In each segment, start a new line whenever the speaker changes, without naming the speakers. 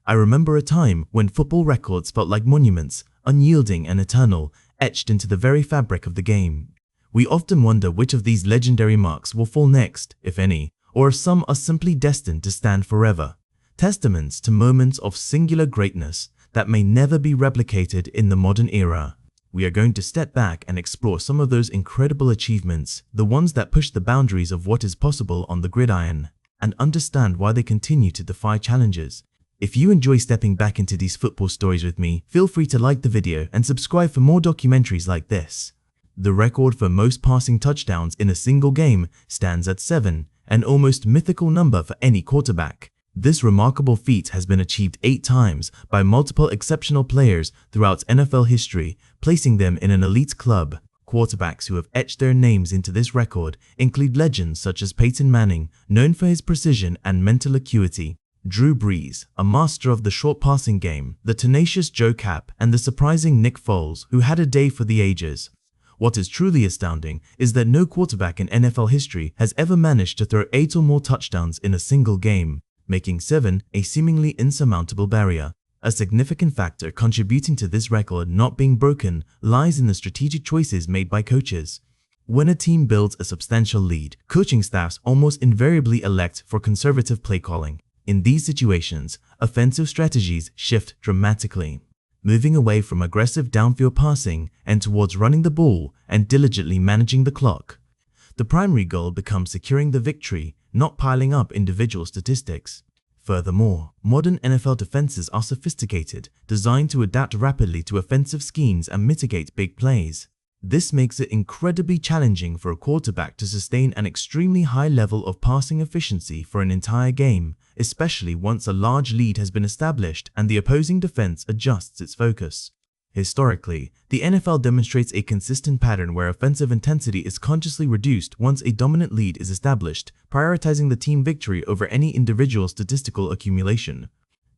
I remember a time when football records felt like monuments, unyielding and eternal, etched into the very fabric of the game. We often wonder which of these legendary marks will fall next, if any, or if some are simply destined to stand forever. Testaments to moments of singular greatness that may never be replicated in the modern era. We are going to step back and explore some of those incredible achievements, the ones that push the boundaries of what is possible on the gridiron, and understand why they continue to defy challenges. If you enjoy stepping back into these football stories with me, feel free to like the video and subscribe for more documentaries like this. The record for most passing touchdowns in a single game stands at 7, an almost mythical number for any quarterback. This remarkable feat has been achieved 8 times by multiple exceptional players throughout NFL history, placing them in an elite club. Quarterbacks who have etched their names into this record include legends such as Peyton Manning, known for his precision and mental acuity, Drew Brees, a master of the short passing game, the tenacious Joe Kapp, and the surprising Nick Foles, who had a day for the ages. What is truly astounding is that no quarterback in NFL history has ever managed to throw 8 or more touchdowns in a single game, making 7 a seemingly insurmountable barrier. A significant factor contributing to this record not being broken lies in the strategic choices made by coaches. When a team builds a substantial lead, coaching staffs almost invariably elect for conservative play calling. In these situations, offensive strategies shift dramatically, moving away from aggressive downfield passing and towards running the ball and diligently managing the clock. The primary goal becomes securing the victory, not piling up individual statistics. Furthermore, modern NFL defenses are sophisticated, designed to adapt rapidly to offensive schemes and mitigate big plays. This makes it incredibly challenging for a quarterback to sustain an extremely high level of passing efficiency for an entire game, especially once a large lead has been established and the opposing defense adjusts its focus. Historically, the NFL demonstrates a consistent pattern where offensive intensity is consciously reduced once a dominant lead is established, prioritizing the team victory over any individual statistical accumulation.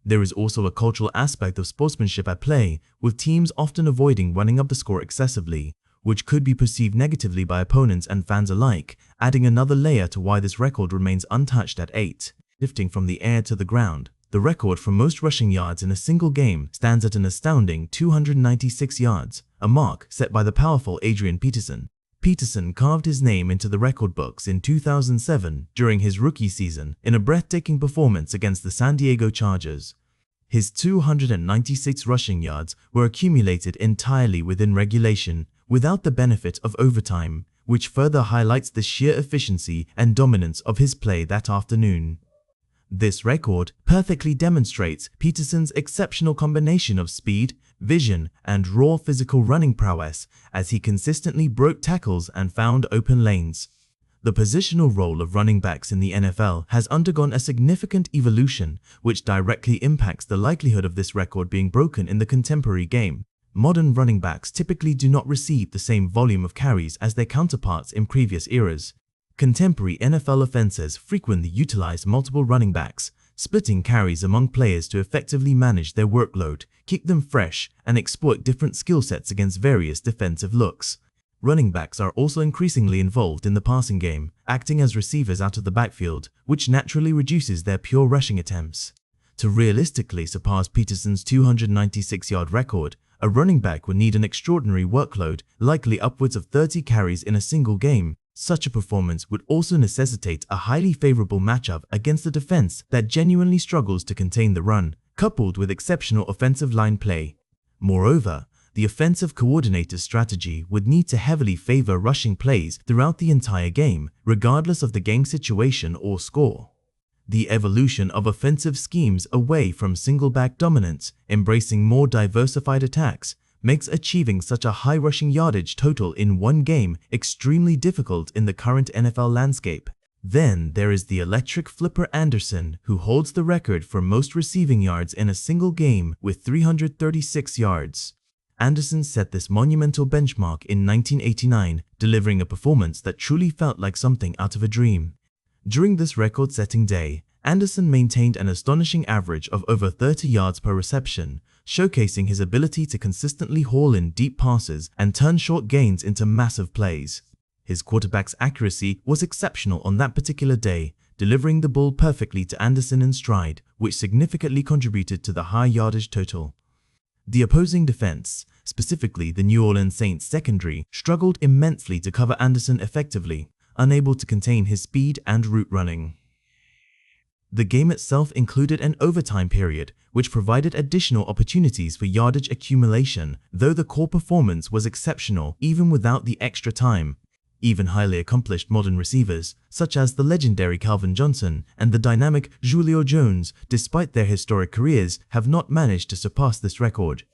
There is also a cultural aspect of sportsmanship at play, with teams often avoiding running up the score excessively, which could be perceived negatively by opponents and fans alike, adding another layer to why this record remains untouched at 8. Shifting from the air to the ground, the record for most rushing yards in a single game stands at an astounding 296 yards, a mark set by the powerful Adrian Peterson. Peterson carved his name into the record books in 2007 during his rookie season in a breathtaking performance against the San Diego Chargers. His 296 rushing yards were accumulated entirely within regulation, without the benefit of overtime, which further highlights the sheer efficiency and dominance of his play that afternoon. This record perfectly demonstrates Peterson's exceptional combination of speed, vision, and raw physical running prowess as he consistently broke tackles and found open lanes. The positional role of running backs in the NFL has undergone a significant evolution, which directly impacts the likelihood of this record being broken in the contemporary game. Modern running backs typically do not receive the same volume of carries as their counterparts in previous eras. Contemporary NFL offenses frequently utilize multiple running backs, splitting carries among players to effectively manage their workload, keep them fresh, and exploit different skill sets against various defensive looks. Running backs are also increasingly involved in the passing game, acting as receivers out of the backfield, which naturally reduces their pure rushing attempts. To realistically surpass Peterson's 296-yard record, a running back would need an extraordinary workload, likely upwards of 30 carries in a single game. Such a performance would also necessitate a highly favorable matchup against a defense that genuinely struggles to contain the run, coupled with exceptional offensive line play. Moreover, the offensive coordinator's strategy would need to heavily favor rushing plays throughout the entire game, regardless of the game situation or score. The evolution of offensive schemes away from single-back dominance, embracing more diversified attacks, makes achieving such a high rushing yardage total in one game extremely difficult in the current NFL landscape. Then there is the electric Flipper Anderson, who holds the record for most receiving yards in a single game with 336 yards. Anderson set this monumental benchmark in 1989, delivering a performance that truly felt like something out of a dream. During this record-setting day, Anderson maintained an astonishing average of over 30 yards per reception, showcasing his ability to consistently haul in deep passes and turn short gains into massive plays. His quarterback's accuracy was exceptional on that particular day, delivering the ball perfectly to Anderson in stride, which significantly contributed to the high yardage total. The opposing defense, specifically the New Orleans Saints secondary, struggled immensely to cover Anderson effectively, unable to contain his speed and route running. The game itself included an overtime period, which provided additional opportunities for yardage accumulation, though the core performance was exceptional even without the extra time. Even highly accomplished modern receivers, such as the legendary Calvin Johnson and the dynamic Julio Jones, despite their historic careers, have not managed to surpass this record.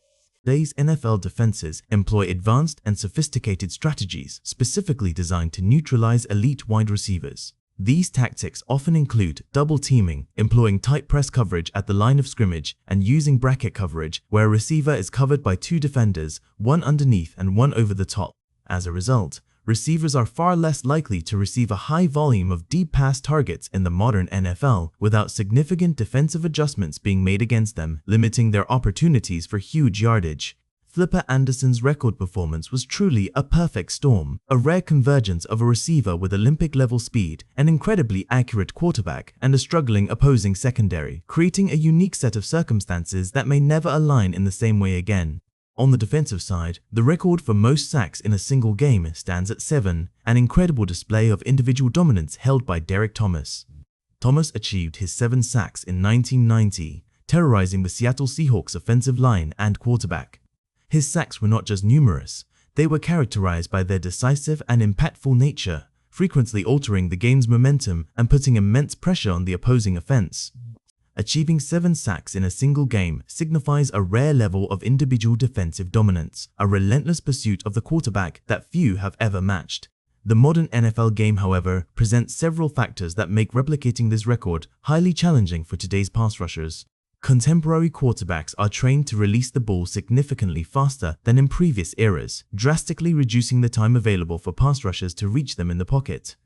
Today's NFL defenses employ advanced and sophisticated strategies specifically designed to neutralize elite wide receivers. These tactics often include double teaming, employing tight press coverage at the line of scrimmage, and using bracket coverage, where a receiver is covered by two defenders, one underneath and one over the top. As a result, receivers are far less likely to receive a high volume of deep pass targets in the modern NFL without significant defensive adjustments being made against them, limiting their opportunities for huge yardage. Flipper Anderson's record performance was truly a perfect storm, a rare convergence of a receiver with Olympic-level speed, an incredibly accurate quarterback, and a struggling opposing secondary, creating a unique set of circumstances that may never align in the same way again. On the defensive side, the record for most sacks in a single game stands at 7, an incredible display of individual dominance held by Derek Thomas. Thomas achieved his 7 sacks in 1990, terrorizing the Seattle Seahawks offensive line and quarterback. His sacks were not just numerous, they were characterized by their decisive and impactful nature, frequently altering the game's momentum and putting immense pressure on the opposing offense. Achieving 7 sacks in a single game signifies a rare level of individual defensive dominance, a relentless pursuit of the quarterback that few have ever matched. The modern NFL game, however, presents several factors that make replicating this record highly challenging for today's pass rushers. Contemporary quarterbacks are trained to release the ball significantly faster than in previous eras, drastically reducing the time available for pass rushers to reach them in the pocket.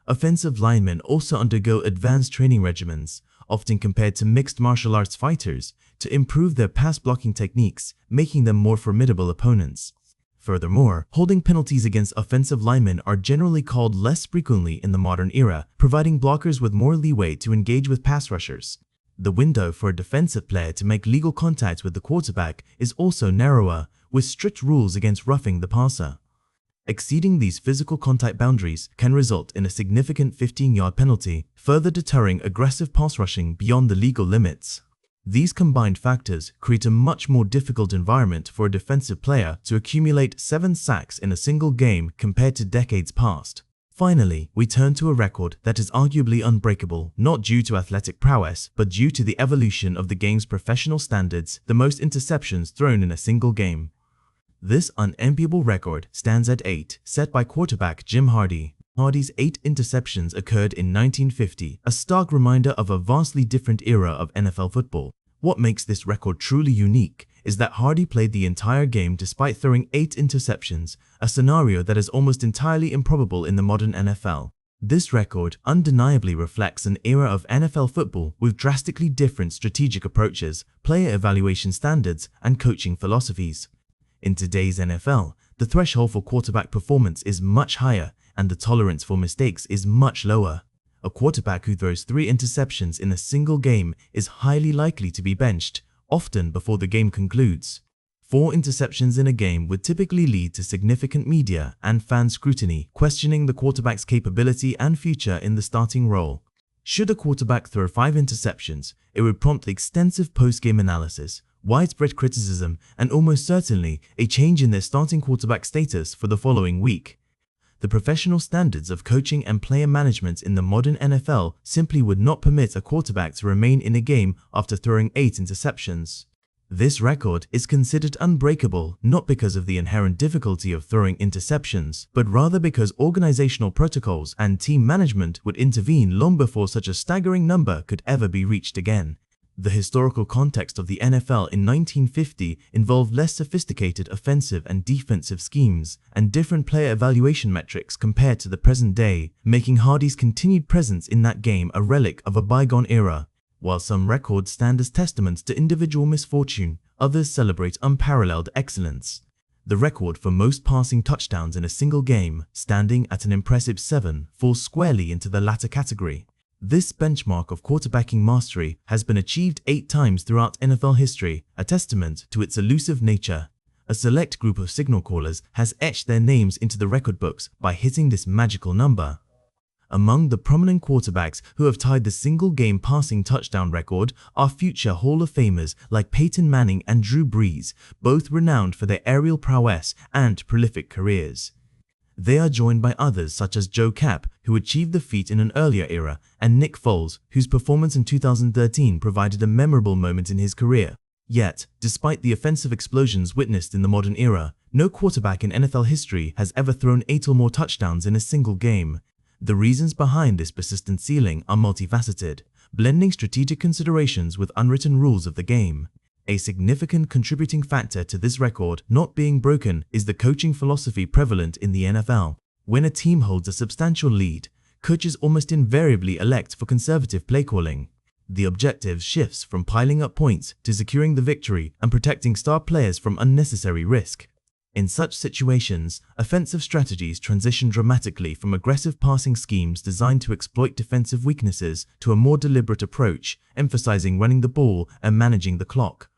Offensive linemen also undergo advanced training regimens, often compared to mixed martial arts fighters, to improve their pass blocking techniques, making them more formidable opponents. Furthermore, holding penalties against offensive linemen are generally called less frequently in the modern era, providing blockers with more leeway to engage with pass rushers. The window for a defensive player to make legal contact with the quarterback is also narrower, with strict rules against roughing the passer. Exceeding these physical contact boundaries can result in a significant 15-yard penalty, further deterring aggressive pass rushing beyond the legal limits. These combined factors create a much more difficult environment for a defensive player to accumulate 7 sacks in a single game compared to decades past. Finally, we turn to a record that is arguably unbreakable, not due to athletic prowess, but due to the evolution of the game's professional standards, the most interceptions thrown in a single game. This unenviable record stands at 8, set by quarterback Jim Hardy. Hardy's 8 interceptions occurred in 1950, a stark reminder of a vastly different era of NFL football. What makes this record truly unique is that Hardy played the entire game despite throwing 8 interceptions, a scenario that is almost entirely improbable in the modern NFL. This record undeniably reflects an era of NFL football with drastically different strategic approaches, player evaluation standards, and coaching philosophies. In today's NFL, the threshold for quarterback performance is much higher, and the tolerance for mistakes is much lower. A quarterback who throws 3 interceptions in a single game is highly likely to be benched, often before the game concludes. 4 interceptions in a game would typically lead to significant media and fan scrutiny, questioning the quarterback's capability and future in the starting role. Should a quarterback throw 5 interceptions, it would prompt extensive post-game analysis, widespread criticism, and almost certainly a change in their starting quarterback status for the following week. The professional standards of coaching and player management in the modern NFL simply would not permit a quarterback to remain in a game after throwing 8 interceptions. This record is considered unbreakable not because of the inherent difficulty of throwing interceptions, but rather because organizational protocols and team management would intervene long before such a staggering number could ever be reached again. The historical context of the NFL in 1950 involved less sophisticated offensive and defensive schemes and different player evaluation metrics compared to the present day, making Hardy's continued presence in that game a relic of a bygone era. While some records stand as testaments to individual misfortune, others celebrate unparalleled excellence. The record for most passing touchdowns in a single game, standing at an impressive 7, falls squarely into the latter category. This benchmark of quarterbacking mastery has been achieved 8 times throughout NFL history, a testament to its elusive nature. A select group of signal callers has etched their names into the record books by hitting this magical number. Among the prominent quarterbacks who have tied the single-game passing touchdown record are future Hall of Famers like Peyton Manning and Drew Brees, both renowned for their aerial prowess and prolific careers. They are joined by others such as Joe Kapp, who achieved the feat in an earlier era, and Nick Foles, whose performance in 2013 provided a memorable moment in his career. Yet, despite the offensive explosions witnessed in the modern era, no quarterback in NFL history has ever thrown 8 or more touchdowns in a single game. The reasons behind this persistent ceiling are multifaceted, blending strategic considerations with unwritten rules of the game. A significant contributing factor to this record not being broken is the coaching philosophy prevalent in the NFL. When a team holds a substantial lead, coaches almost invariably elect for conservative play calling. The objective shifts from piling up points to securing the victory and protecting star players from unnecessary risk. In such situations, offensive strategies transition dramatically from aggressive passing schemes designed to exploit defensive weaknesses to a more deliberate approach, emphasizing running the ball and managing the clock.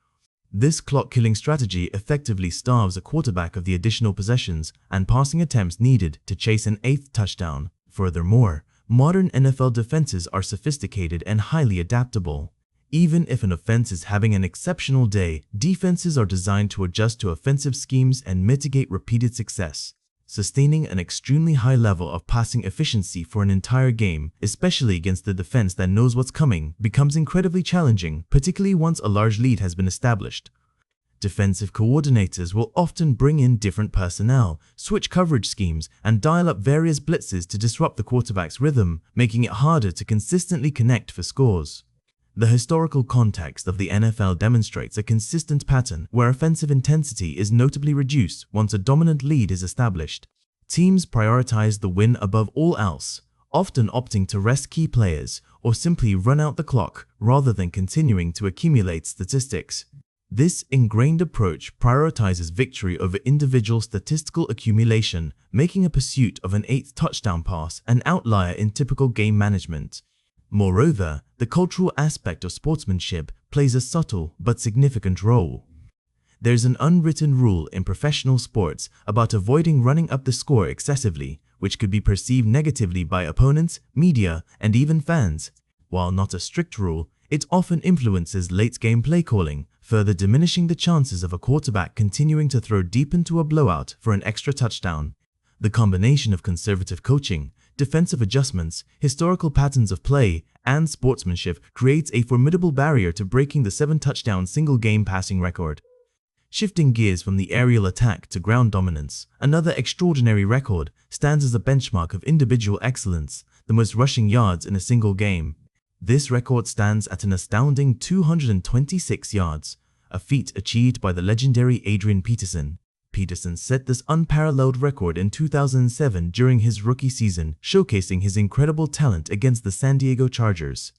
This clock-killing strategy effectively starves a quarterback of the additional possessions and passing attempts needed to chase an 8th touchdown. Furthermore, modern NFL defenses are sophisticated and highly adaptable. Even if an offense is having an exceptional day, defenses are designed to adjust to offensive schemes and mitigate repeated success. Sustaining an extremely high level of passing efficiency for an entire game, especially against a defense that knows what's coming, becomes incredibly challenging, particularly once a large lead has been established. Defensive coordinators will often bring in different personnel, switch coverage schemes, and dial up various blitzes to disrupt the quarterback's rhythm, making it harder to consistently connect for scores. The historical context of the NFL demonstrates a consistent pattern where offensive intensity is notably reduced once a dominant lead is established. Teams prioritize the win above all else, often opting to rest key players or simply run out the clock rather than continuing to accumulate statistics. This ingrained approach prioritizes victory over individual statistical accumulation, making a pursuit of an 8th touchdown pass an outlier in typical game management. Moreover, the cultural aspect of sportsmanship plays a subtle but significant role. There's an unwritten rule in professional sports about avoiding running up the score excessively, which could be perceived negatively by opponents, media, and even fans. While not a strict rule, it often influences late-game play calling, further diminishing the chances of a quarterback continuing to throw deep into a blowout for an extra touchdown. The combination of conservative coaching, defensive adjustments, historical patterns of play, and sportsmanship creates a formidable barrier to breaking the 7-touchdown single-game passing record. Shifting gears from the aerial attack to ground dominance, another extraordinary record stands as a benchmark of individual excellence, the most rushing yards in a single game. This record stands at an astounding 226 yards, a feat achieved by the legendary Adrian Peterson. Peterson set this unparalleled record in 2007 during his rookie season, showcasing his incredible talent against the San Diego Chargers.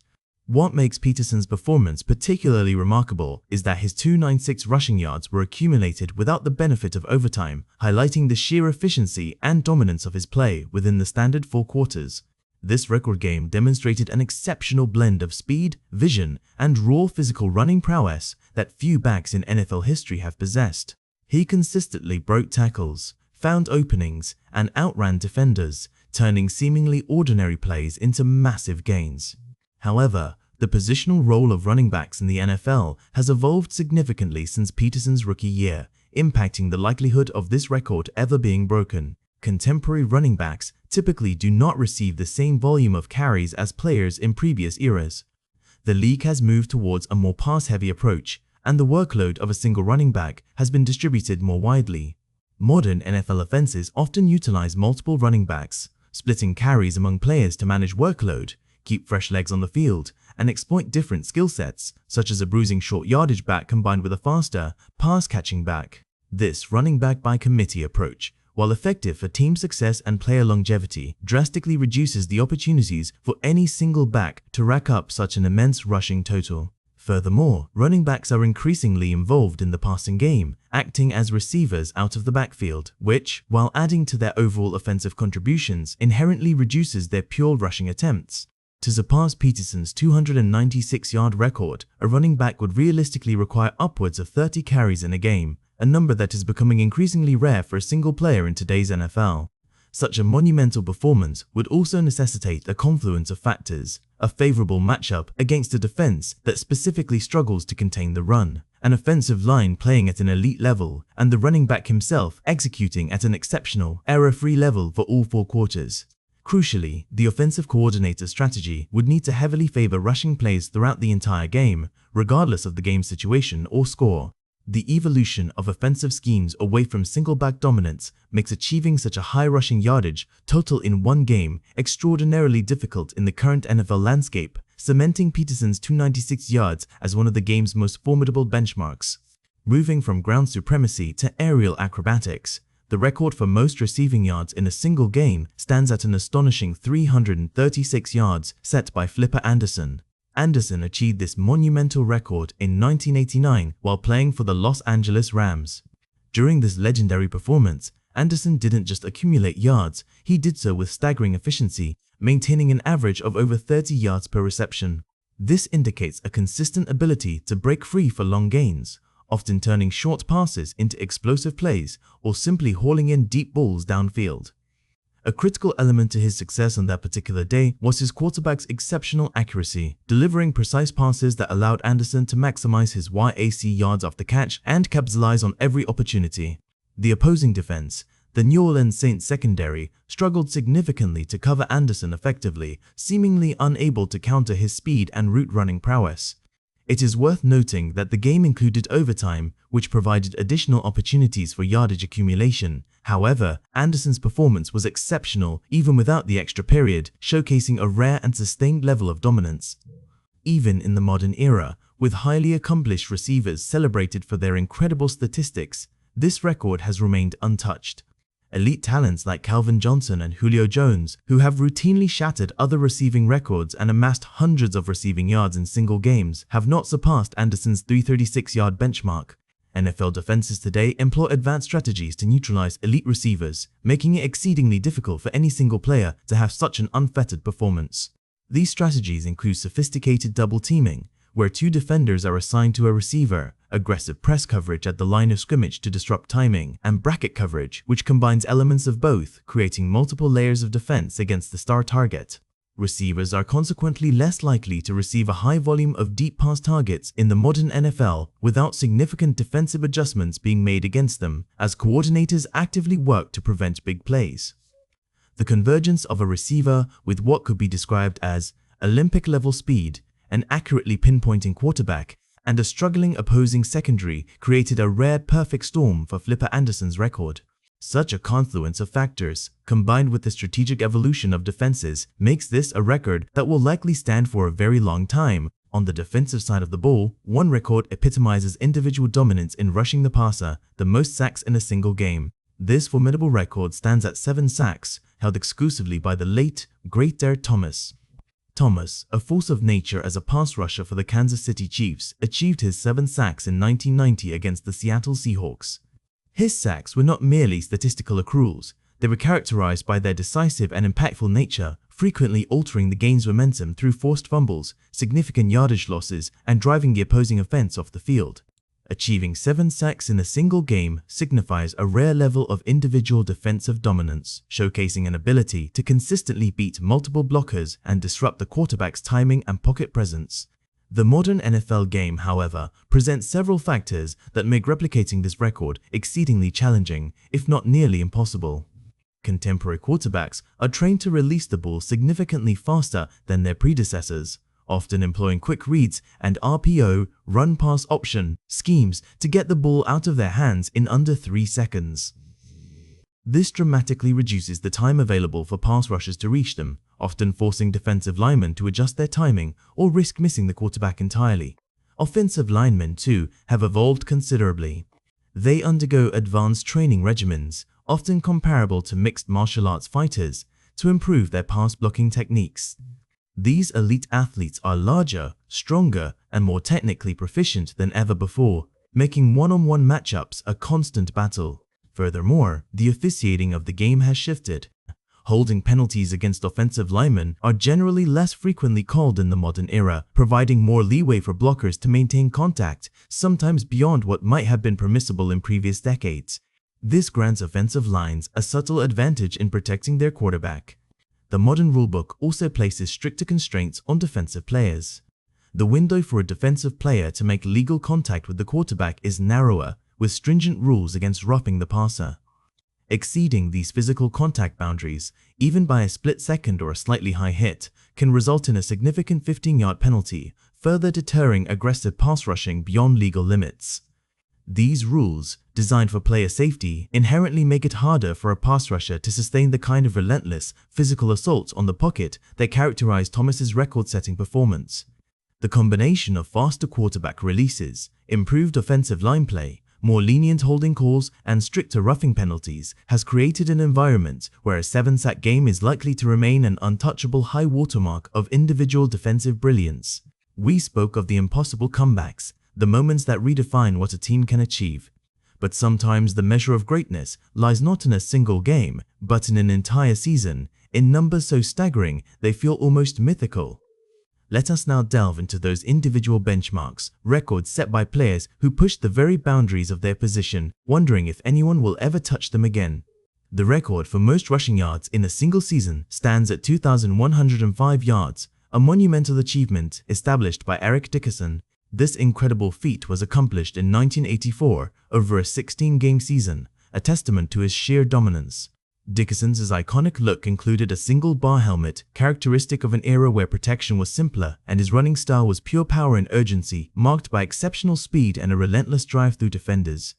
What makes Peterson's performance particularly remarkable is that his 296 rushing yards were accumulated without the benefit of overtime, highlighting the sheer efficiency and dominance of his play within the standard 4 quarters. This record game demonstrated an exceptional blend of speed, vision, and raw physical running prowess that few backs in NFL history have possessed. He consistently broke tackles, found openings, and outran defenders, turning seemingly ordinary plays into massive gains. However, the positional role of running backs in the NFL has evolved significantly since Peterson's rookie year, impacting the likelihood of this record ever being broken. Contemporary running backs typically do not receive the same volume of carries as players in previous eras. The league has moved towards a more pass-heavy approach, and the workload of a single running back has been distributed more widely. Modern NFL offenses often utilize multiple running backs, splitting carries among players to manage workload, keep fresh legs on the field, and exploit different skill sets, such as a bruising short yardage back combined with a faster, pass-catching back. This running back by committee approach, while effective for team success and player longevity, drastically reduces the opportunities for any single back to rack up such an immense rushing total. Furthermore, running backs are increasingly involved in the passing game, acting as receivers out of the backfield, which, while adding to their overall offensive contributions, inherently reduces their pure rushing attempts. To surpass Peterson's 296-yard record, a running back would realistically require upwards of 30 carries in a game, a number that is becoming increasingly rare for a single player in today's NFL. Such a monumental performance would also necessitate a confluence of factors: a favorable matchup against a defense that specifically struggles to contain the run, an offensive line playing at an elite level, and the running back himself executing at an exceptional, error-free level for all 4 quarters. Crucially, the offensive coordinator's strategy would need to heavily favor rushing plays throughout the entire game, regardless of the game's situation or score. The evolution of offensive schemes away from single-back dominance makes achieving such a high rushing yardage total in one game extraordinarily difficult in the current NFL landscape, cementing Peterson's 296 yards as one of the game's most formidable benchmarks. Moving from ground supremacy to aerial acrobatics, the record for most receiving yards in a single game stands at an astonishing 336 yards set by Flipper Anderson. Anderson achieved this monumental record in 1989 while playing for the Los Angeles Rams. During this legendary performance, Anderson didn't just accumulate yards, he did so with staggering efficiency, maintaining an average of over 30 yards per reception. This indicates a consistent ability to break free for long gains, often turning short passes into explosive plays or simply hauling in deep balls downfield. A critical element to his success on that particular day was his quarterback's exceptional accuracy, delivering precise passes that allowed Anderson to maximize his YAC yards after catch and capitalize on every opportunity. The opposing defense, the New Orleans Saints secondary, struggled significantly to cover Anderson effectively, seemingly unable to counter his speed and route running prowess. It is worth noting that the game included overtime, which provided additional opportunities for yardage accumulation. However, Anderson's performance was exceptional even without the extra period, showcasing a rare and sustained level of dominance. Even in the modern era, with highly accomplished receivers celebrated for their incredible statistics, this record has remained untouched. Elite talents like Calvin Johnson and Julio Jones, who have routinely shattered other receiving records and amassed hundreds of receiving yards in single games, have not surpassed Anderson's 336-yard benchmark. NFL defenses today employ advanced strategies to neutralize elite receivers, making it exceedingly difficult for any single player to have such an unfettered performance. These strategies include sophisticated double teaming, where 2 defenders are assigned to a receiver, aggressive press coverage at the line of scrimmage to disrupt timing, and bracket coverage, which combines elements of both, creating multiple layers of defense against the star target. Receivers are consequently less likely to receive a high volume of deep pass targets in the modern NFL without significant defensive adjustments being made against them, as coordinators actively work to prevent big plays. The convergence of a receiver with what could be described as Olympic-level speed, an accurately pinpointing quarterback, and a struggling opposing secondary created a rare perfect storm for Flipper Anderson's record. Such a confluence of factors, combined with the strategic evolution of defenses, makes this a record that will likely stand for a very long time. On the defensive side of the ball, one record epitomizes individual dominance in rushing the passer, the most sacks in a single game. This formidable record stands at 7 sacks, held exclusively by the late, great Derek Thomas. Thomas, a force of nature as a pass rusher for the Kansas City Chiefs, achieved his 7 sacks in 1990 against the Seattle Seahawks. His sacks were not merely statistical accruals, they were characterized by their decisive and impactful nature, frequently altering the game's momentum through forced fumbles, significant yardage losses, and driving the opposing offense off the field. Achieving 7 sacks in a single game signifies a rare level of individual defensive dominance, showcasing an ability to consistently beat multiple blockers and disrupt the quarterback's timing and pocket presence. The modern NFL game, however, presents several factors that make replicating this record exceedingly challenging, if not nearly impossible. Contemporary quarterbacks are trained to release the ball significantly faster than their predecessors, often employing quick reads and RPO, run-pass option, schemes to get the ball out of their hands in under 3 seconds. This dramatically reduces the time available for pass rushers to reach them, often forcing defensive linemen to adjust their timing or risk missing the quarterback entirely. Offensive linemen, too, have evolved considerably. They undergo advanced training regimens, often comparable to mixed martial arts fighters, to improve their pass blocking techniques. These elite athletes are larger, stronger, and more technically proficient than ever before, making one-on-one matchups a constant battle. Furthermore, the officiating of the game has shifted. Holding penalties against offensive linemen are generally less frequently called in the modern era, providing more leeway for blockers to maintain contact, sometimes beyond what might have been permissible in previous decades. This grants offensive lines a subtle advantage in protecting their quarterback. The modern rulebook also places stricter constraints on defensive players. The window for a defensive player to make legal contact with the quarterback is narrower, with stringent rules against roughing the passer. Exceeding these physical contact boundaries, even by a split second or a slightly high hit, can result in a significant 15-yard penalty, further deterring aggressive pass rushing beyond legal limits. These rules, designed for player safety, inherently make it harder for a pass rusher to sustain the kind of relentless, physical assault on the pocket that characterized Thomas's record-setting performance. The combination of faster quarterback releases, improved offensive line play, more lenient holding calls, and stricter roughing penalties has created an environment where a 7-sack game is likely to remain an untouchable high watermark of individual defensive brilliance. We spoke of the impossible comebacks, the moments that redefine what a team can achieve. But sometimes the measure of greatness lies not in a single game, but in an entire season, in numbers so staggering they feel almost mythical. Let us now delve into those individual benchmarks, records set by players who pushed the very boundaries of their position, wondering if anyone will ever touch them again. The record for most rushing yards in a single season stands at 2,105 yards, a monumental achievement established by Eric Dickerson. This incredible feat was accomplished in 1984 over a 16-game season, a testament to his sheer dominance. Dickerson's iconic look included a single bar helmet, characteristic of an era where protection was simpler, and his running style was pure power and urgency, marked by exceptional speed and a relentless drive through defenders.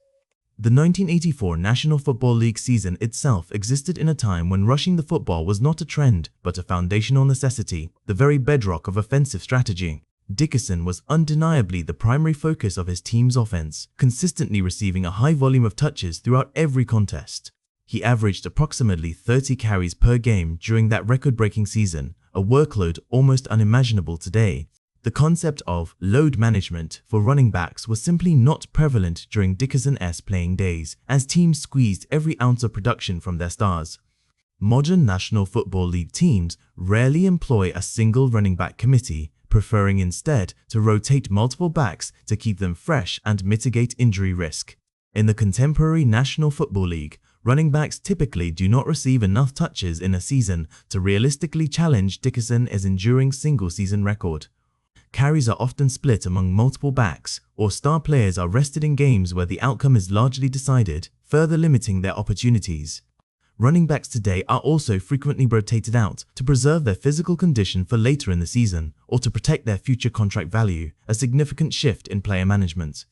The 1984 National Football League season itself existed in a time when rushing the football was not a trend, but a foundational necessity, the very bedrock of offensive strategy. Dickerson was undeniably the primary focus of his team's offense, consistently receiving a high volume of touches throughout every contest. He averaged approximately 30 carries per game during that record-breaking season, a workload almost unimaginable today. The concept of load management for running backs was simply not prevalent during Dickerson's playing days, as teams squeezed every ounce of production from their stars. Modern National Football League teams rarely employ a single running back committee, preferring instead to rotate multiple backs to keep them fresh and mitigate injury risk. In the contemporary National Football League, running backs typically do not receive enough touches in a season to realistically challenge Dickerson's enduring single-season record. Carries are often split among multiple backs, or star players are rested in games where the outcome is largely decided, further limiting their opportunities. Running backs today are also frequently rotated out to preserve their physical condition for later in the season, or to protect their future contract value, a significant shift in player management.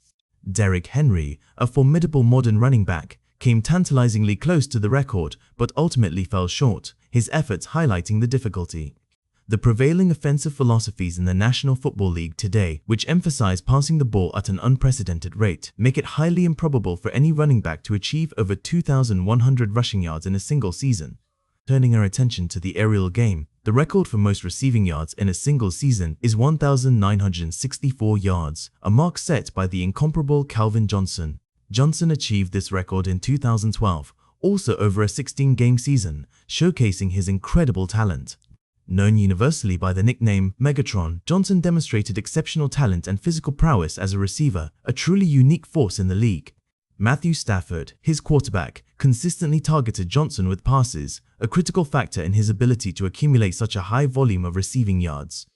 Derrick Henry, a formidable modern running back, came tantalizingly close to the record but ultimately fell short, his efforts highlighting the difficulty. The prevailing offensive philosophies in the National Football League today, which emphasize passing the ball at an unprecedented rate, make it highly improbable for any running back to achieve over 2,100 rushing yards in a single season. Turning our attention to the aerial game, the record for most receiving yards in a single season is 1,964 yards, a mark set by the incomparable Calvin Johnson. Johnson achieved this record in 2012, also over a 16-game season, showcasing his incredible talent. Known universally by the nickname Megatron, Johnson demonstrated exceptional talent and physical prowess as a receiver, a truly unique force in the league. Matthew Stafford, his quarterback, consistently targeted Johnson with passes, a critical factor in his ability to accumulate such a high volume of receiving yards.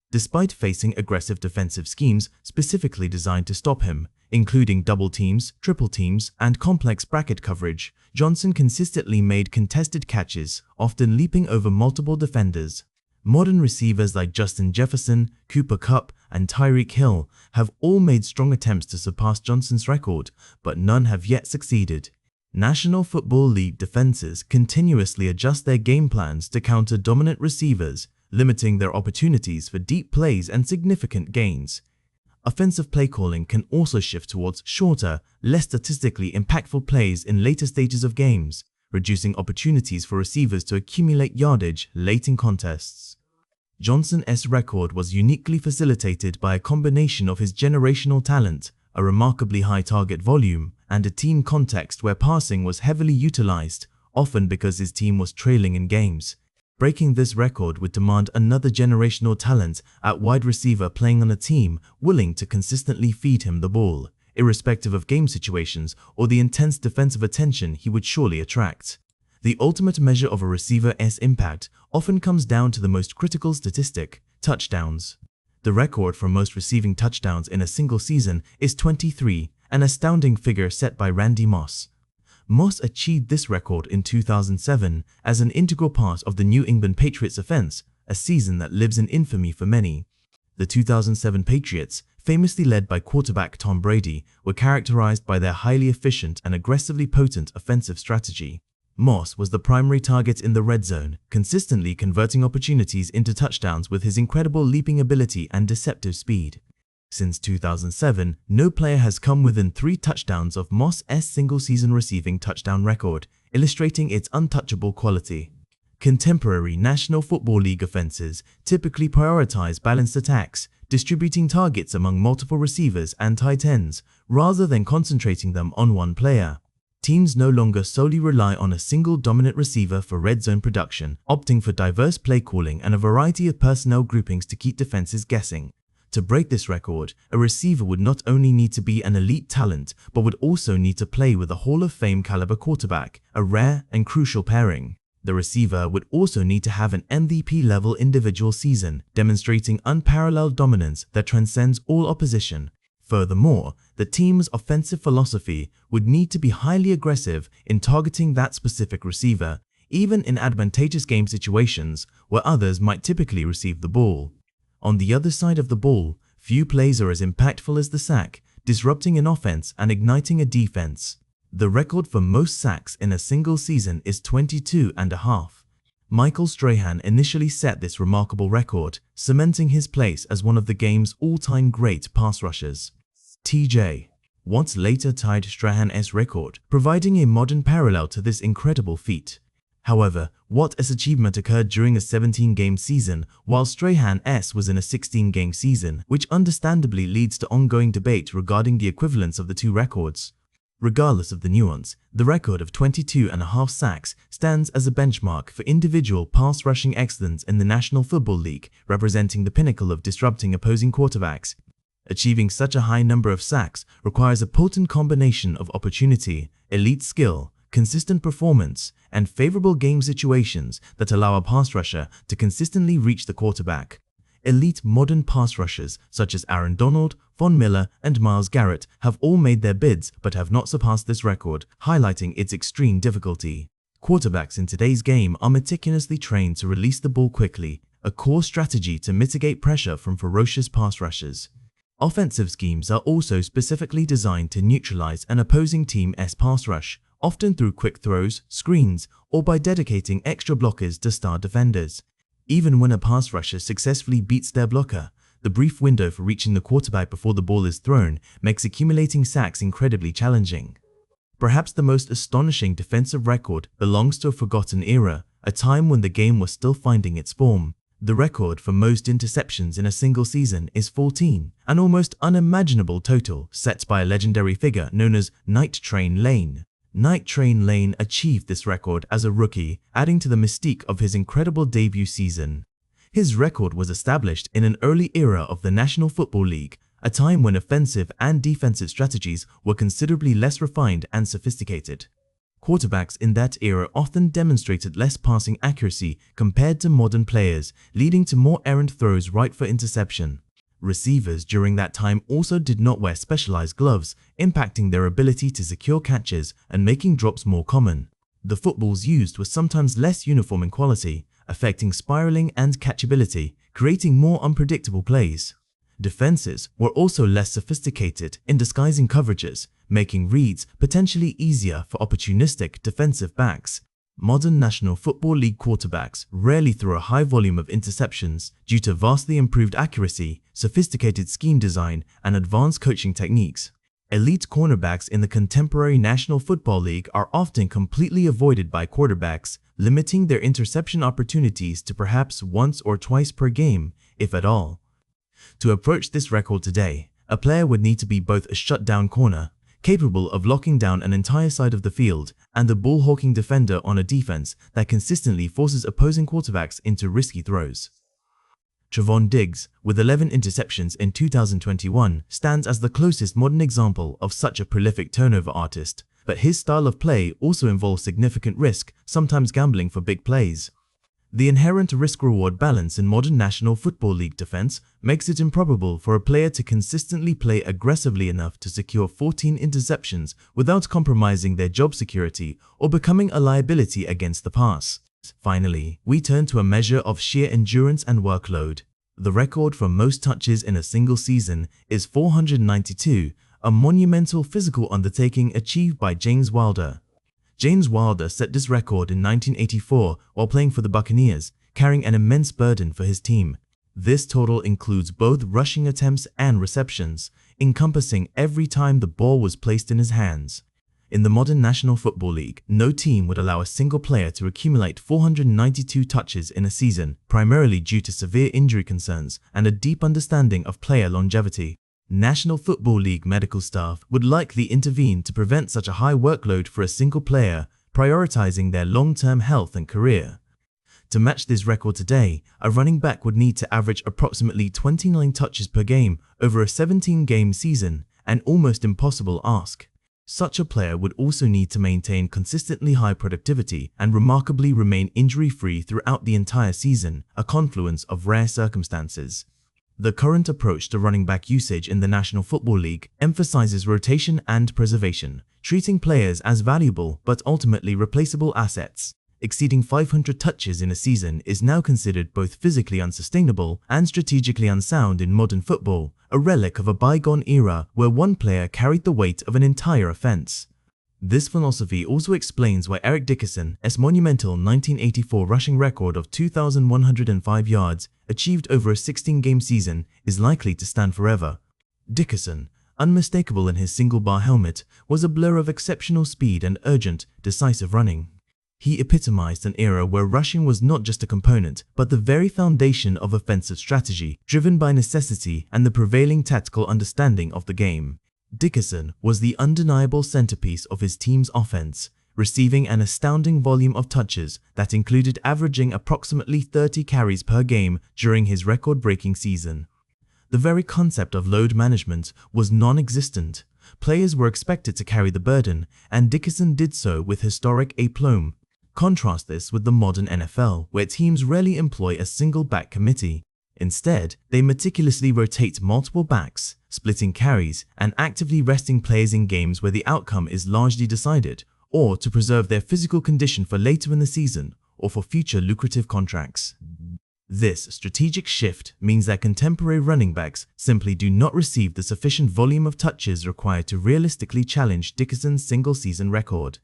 Despite facing aggressive defensive schemes specifically designed to stop him, including double teams, triple teams, and complex bracket coverage, Johnson consistently made contested catches, often leaping over multiple defenders. Modern receivers like Justin Jefferson, Cooper Kupp, and Tyreek Hill have all made strong attempts to surpass Johnson's record, but none have yet succeeded. National Football League defenses continuously adjust their game plans to counter dominant receivers, limiting their opportunities for deep plays and significant gains. Offensive play calling can also shift towards shorter, less statistically impactful plays in later stages of games, reducing opportunities for receivers to accumulate yardage late in contests. Johnson's record was uniquely facilitated by a combination of his generational talent, a remarkably high target volume, and a team context where passing was heavily utilized, often because his team was trailing in games. Breaking this record would demand another generational talent at wide receiver playing on a team willing to consistently feed him the ball, irrespective of game situations or the intense defensive attention he would surely attract. The ultimate measure of a receiver's impact often comes down to the most critical statistic: touchdowns. The record for most receiving touchdowns in a single season is 23, an astounding figure set by Randy Moss. Moss achieved this record in 2007 as an integral part of the New England Patriots offense, a season that lives in infamy for many. The 2007 Patriots, famously led by quarterback Tom Brady, were characterized by their highly efficient and aggressively potent offensive strategy. Moss was the primary target in the red zone, consistently converting opportunities into touchdowns with his incredible leaping ability and deceptive speed. Since 2007, no player has come within 3 touchdowns of Moss's single-season receiving touchdown record, illustrating its untouchable quality. Contemporary National Football League offenses typically prioritize balanced attacks, distributing targets among multiple receivers and tight ends, rather than concentrating them on one player. Teams no longer solely rely on a single dominant receiver for red zone production, opting for diverse play calling and a variety of personnel groupings to keep defenses guessing. To break this record, a receiver would not only need to be an elite talent, but would also need to play with a Hall of Fame caliber quarterback, a rare and crucial pairing. The receiver would also need to have an MVP-level individual season, demonstrating unparalleled dominance that transcends all opposition. Furthermore, the team's offensive philosophy would need to be highly aggressive in targeting that specific receiver, even in advantageous game situations where others might typically receive the ball. On the other side of the ball, few plays are as impactful as the sack, disrupting an offense and igniting a defense. The record for most sacks in a single season is 22.5. Michael Strahan initially set this remarkable record, cementing his place as one of the game's all-time great pass rushers. T.J. Watt later tied Strahan's record, providing a modern parallel to this incredible feat. However, Watt's achievement occurred during a 17-game season, while Strahan's was in a 16-game season, which understandably leads to ongoing debate regarding the equivalence of the two records. Regardless of the nuance, the record of 22.5 sacks stands as a benchmark for individual pass rushing excellence in the National Football League, representing the pinnacle of disrupting opposing quarterbacks. Achieving such a high number of sacks requires a potent combination of opportunity, elite skill, consistent performance, and favorable game situations that allow a pass rusher to consistently reach the quarterback. Elite modern pass rushers such as Aaron Donald, Von Miller, and Myles Garrett have all made their bids but have not surpassed this record, highlighting its extreme difficulty. Quarterbacks in today's game are meticulously trained to release the ball quickly, a core strategy to mitigate pressure from ferocious pass rushers. Offensive schemes are also specifically designed to neutralize an opposing team's pass rush, often through quick throws, screens, or by dedicating extra blockers to star defenders. Even when a pass rusher successfully beats their blocker, the brief window for reaching the quarterback before the ball is thrown makes accumulating sacks incredibly challenging. Perhaps the most astonishing defensive record belongs to a forgotten era, a time when the game was still finding its form. The record for most interceptions in a single season is 14, an almost unimaginable total set by a legendary figure known as Night Train Lane. Night Train Lane achieved this record as a rookie, adding to the mystique of his incredible debut season. His record was established in an early era of the National Football League, a time when offensive and defensive strategies were considerably less refined and sophisticated. Quarterbacks in that era often demonstrated less passing accuracy compared to modern players, leading to more errant throws ripe for interception. Receivers during that time also did not wear specialized gloves, impacting their ability to secure catches and making drops more common. The footballs used were sometimes less uniform in quality, affecting spiraling and catchability, creating more unpredictable plays. Defenses were also less sophisticated in disguising coverages, making reads potentially easier for opportunistic defensive backs. Modern National Football League quarterbacks rarely throw a high volume of interceptions due to vastly improved accuracy, sophisticated scheme design, and advanced coaching techniques. Elite cornerbacks in the contemporary National Football League are often completely avoided by quarterbacks, limiting their interception opportunities to perhaps once or twice per game, if at all. To approach this record today, a player would need to be both a shutdown corner, capable of locking down an entire side of the field, and the ball-hawking defender on a defense that consistently forces opposing quarterbacks into risky throws. Trevon Diggs, with 11 interceptions in 2021, stands as the closest modern example of such a prolific turnover artist, but his style of play also involves significant risk, sometimes gambling for big plays. The inherent risk-reward balance in modern National Football League defense makes it improbable for a player to consistently play aggressively enough to secure 14 interceptions without compromising their job security or becoming a liability against the pass. Finally, we turn to a measure of sheer endurance and workload. The record for most touches in a single season is 492, a monumental physical undertaking achieved by James Wilder. James Wilder set this record in 1984 while playing for the Buccaneers, carrying an immense burden for his team. This total includes both rushing attempts and receptions, encompassing every time the ball was placed in his hands. In the modern National Football League, no team would allow a single player to accumulate 492 touches in a season, primarily due to severe injury concerns and a deep understanding of player longevity. National Football League medical staff would likely intervene to prevent such a high workload for a single player, prioritizing their long-term health and career. To match this record today, a running back would need to average approximately 29 touches per game over a 17-game season, an almost impossible ask. Such a player would also need to maintain consistently high productivity and remarkably remain injury-free throughout the entire season, a confluence of rare circumstances. The current approach to running back usage in the National Football League emphasizes rotation and preservation, treating players as valuable but ultimately replaceable assets. Exceeding 500 touches in a season is now considered both physically unsustainable and strategically unsound in modern football, a relic of a bygone era where one player carried the weight of an entire offense. This philosophy also explains why Eric Dickerson's monumental 1984 rushing record of 2,105 yards achieved over a 16-game season is likely to stand forever. Dickerson, unmistakable in his single-bar helmet, was a blur of exceptional speed and urgent, decisive running. He epitomized an era where rushing was not just a component, but the very foundation of offensive strategy, driven by necessity and the prevailing tactical understanding of the game. Dickerson was the undeniable centerpiece of his team's offense, receiving an astounding volume of touches that included averaging approximately 30 carries per game during his record-breaking season. The very concept of load management was non-existent. Players were expected to carry the burden, and Dickerson did so with historic aplomb. Contrast this with the modern NFL, where teams rarely employ a single back committee. Instead, they meticulously rotate multiple backs, splitting carries, and actively resting players in games where the outcome is largely decided, or to preserve their physical condition for later in the season or for future lucrative contracts. This strategic shift means that contemporary running backs simply do not receive the sufficient volume of touches required to realistically challenge Dickerson's single-season record.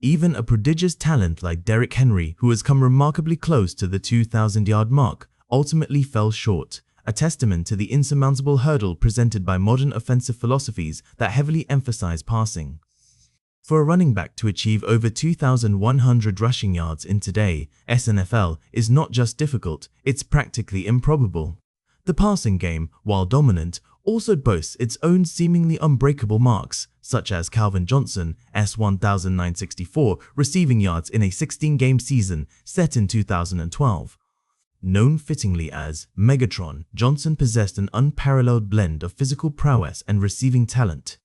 Even a prodigious talent like Derrick Henry, who has come remarkably close to the 2,000-yard mark, ultimately fell short, a testament to the insurmountable hurdle presented by modern offensive philosophies that heavily emphasize passing. For a running back to achieve over 2,100 rushing yards in today's NFL is not just difficult, it's practically improbable. The passing game, while dominant, also boasts its own seemingly unbreakable marks, such as Calvin Johnson's 1,964 receiving yards in a 16-game season set in 2012. Known fittingly as Megatron, Johnson possessed an unparalleled blend of physical prowess and receiving talent.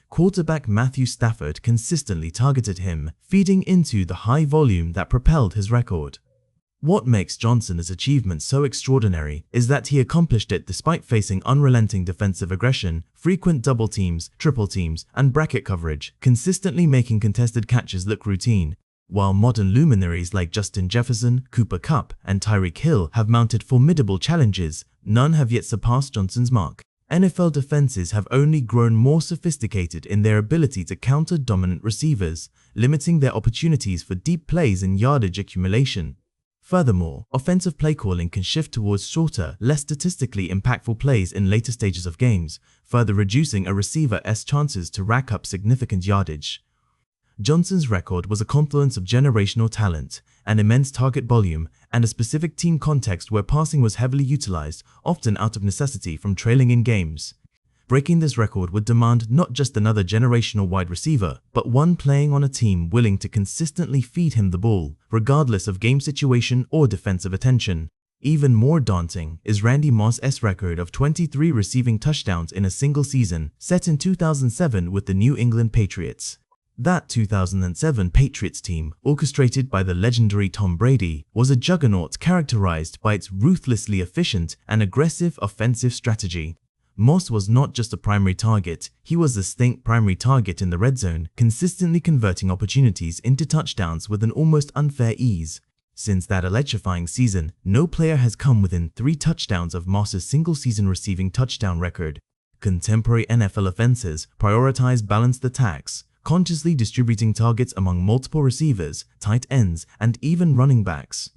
Quarterback Matthew Stafford consistently targeted him, feeding into the high volume that propelled his record. What makes Johnson's achievement so extraordinary is that he accomplished it despite facing unrelenting defensive aggression, frequent double teams, triple teams, and bracket coverage, consistently making contested catches look routine. While modern luminaries like Justin Jefferson, Cooper Kupp, and Tyreek Hill have mounted formidable challenges, none have yet surpassed Johnson's mark. NFL defenses have only grown more sophisticated in their ability to counter dominant receivers, limiting their opportunities for deep plays and yardage accumulation. Furthermore, offensive play calling can shift towards shorter, less statistically impactful plays in later stages of games, further reducing a receiver's chances to rack up significant yardage. Johnson's record was a confluence of generational talent, an immense target volume, and a specific team context where passing was heavily utilized, often out of necessity from trailing in games. Breaking this record would demand not just another generational wide receiver, but one playing on a team willing to consistently feed him the ball, regardless of game situation or defensive attention. Even more daunting is Randy Moss's record of 23 receiving touchdowns in a single season, set in 2007 with the New England Patriots. That 2007 Patriots team, orchestrated by the legendary Tom Brady, was a juggernaut characterized by its ruthlessly efficient and aggressive offensive strategy. Moss was not just a primary target, he was a distinct primary target in the red zone, consistently converting opportunities into touchdowns with an almost unfair ease. Since that electrifying season, no player has come within 3 touchdowns of Moss's single-season receiving touchdown record. Contemporary NFL offenses prioritize balanced attacks, consciously distributing targets among multiple receivers, tight ends, and even running backs.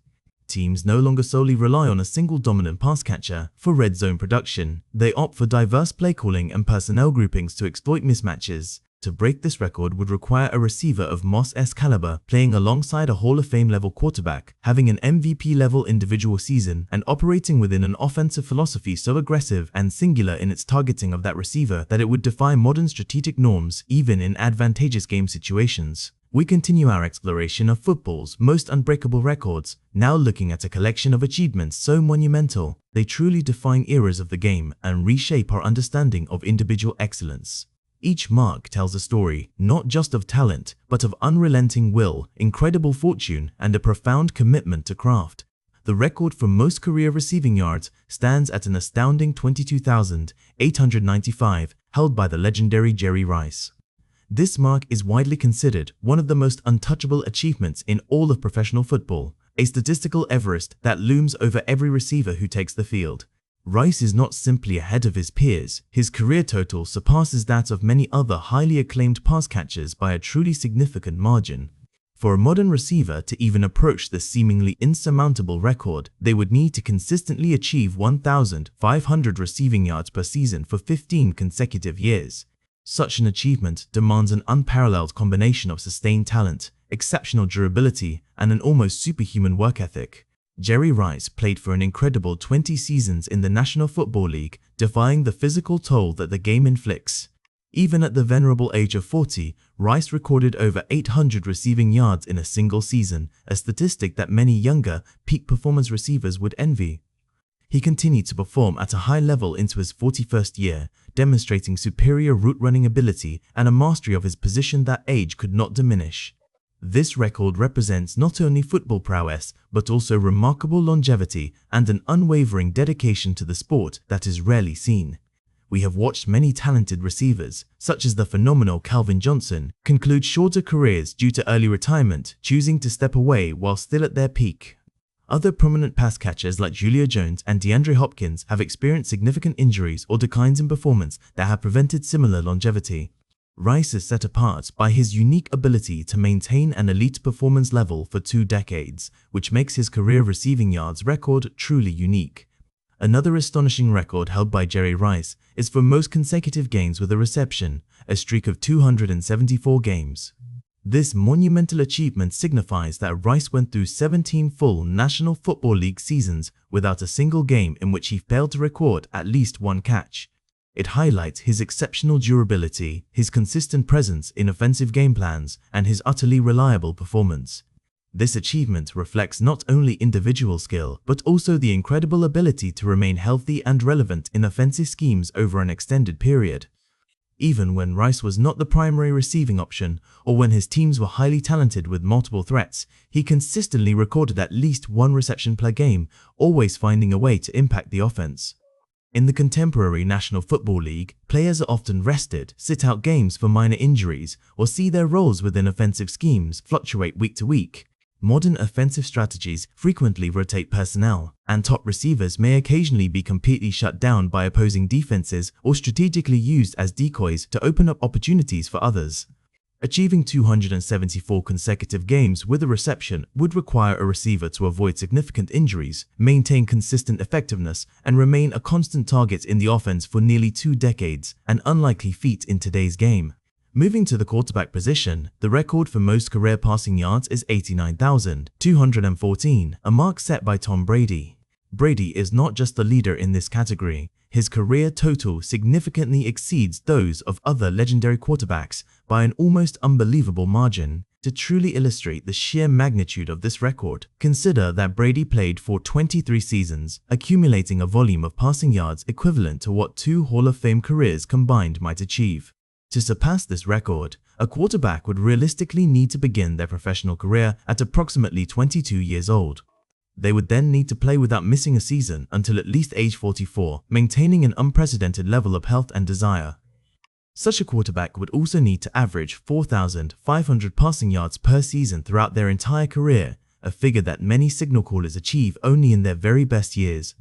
Teams no longer solely rely on a single dominant pass catcher for red zone production. They opt for diverse play calling and personnel groupings to exploit mismatches. To break this record would require a receiver of Moss's caliber playing alongside a Hall of Fame level quarterback, having an MVP level individual season, and operating within an offensive philosophy so aggressive and singular in its targeting of that receiver that it would defy modern strategic norms even in advantageous game situations. We continue our exploration of football's most unbreakable records, now looking at a collection of achievements so monumental they truly define eras of the game and reshape our understanding of individual excellence. Each mark tells a story, not just of talent, but of unrelenting will, incredible fortune, and a profound commitment to craft. The record for most career receiving yards stands at an astounding 22,895, held by the legendary Jerry Rice. This mark is widely considered one of the most untouchable achievements in all of professional football, a statistical Everest that looms over every receiver who takes the field. Rice is not simply ahead of his peers, his career total surpasses that of many other highly acclaimed pass catchers by a truly significant margin. For a modern receiver to even approach this seemingly insurmountable record, they would need to consistently achieve 1,500 receiving yards per season for 15 consecutive years. Such an achievement demands an unparalleled combination of sustained talent, exceptional durability, and an almost superhuman work ethic. Jerry Rice played for an incredible 20 seasons in the National Football League, defying the physical toll that the game inflicts. Even at the venerable age of 40, Rice recorded over 800 receiving yards in a single season, a statistic that many younger, peak performance receivers would envy. He continued to perform at a high level into his 41st year, demonstrating superior route running ability and a mastery of his position that age could not diminish. This record represents not only football prowess, but also remarkable longevity and an unwavering dedication to the sport that is rarely seen. We have watched many talented receivers, such as the phenomenal Calvin Johnson, conclude shorter careers due to early retirement, choosing to step away while still at their peak. Other prominent pass catchers like Julio Jones and DeAndre Hopkins have experienced significant injuries or declines in performance that have prevented similar longevity. Rice is set apart by his unique ability to maintain an elite performance level for 2 decades, which makes his career receiving yards record truly unique. Another astonishing record held by Jerry Rice is for most consecutive games with a reception, a streak of 274 games. This monumental achievement signifies that Rice went through 17 full National Football League seasons without a single game in which he failed to record at least 1 catch. It highlights his exceptional durability, his consistent presence in offensive game plans, and his utterly reliable performance. This achievement reflects not only individual skill, but also the incredible ability to remain healthy and relevant in offensive schemes over an extended period. Even when Rice was not the primary receiving option, or when his teams were highly talented with multiple threats, he consistently recorded at least 1 reception per game, always finding a way to impact the offense. In the contemporary National Football League, players are often rested, sit out games for minor injuries, or see their roles within offensive schemes fluctuate week to week. Modern offensive strategies frequently rotate personnel, and top receivers may occasionally be completely shut down by opposing defenses or strategically used as decoys to open up opportunities for others. Achieving 274 consecutive games with a reception would require a receiver to avoid significant injuries, maintain consistent effectiveness, and remain a constant target in the offense for nearly 2 decades, an unlikely feat in today's game. Moving to the quarterback position, the record for most career passing yards is 89,214, a mark set by Tom Brady. Brady is not just the leader in this category. His career total significantly exceeds those of other legendary quarterbacks by an almost unbelievable margin. To truly illustrate the sheer magnitude of this record, consider that Brady played for 23 seasons, accumulating a volume of passing yards equivalent to what 2 Hall of Fame careers combined might achieve. To surpass this record, a quarterback would realistically need to begin their professional career at approximately 22 years old. They would then need to play without missing a season until at least age 44, maintaining an unprecedented level of health and desire. Such a quarterback would also need to average 4,500 passing yards per season throughout their entire career, a figure that many signal callers achieve only in their very best years.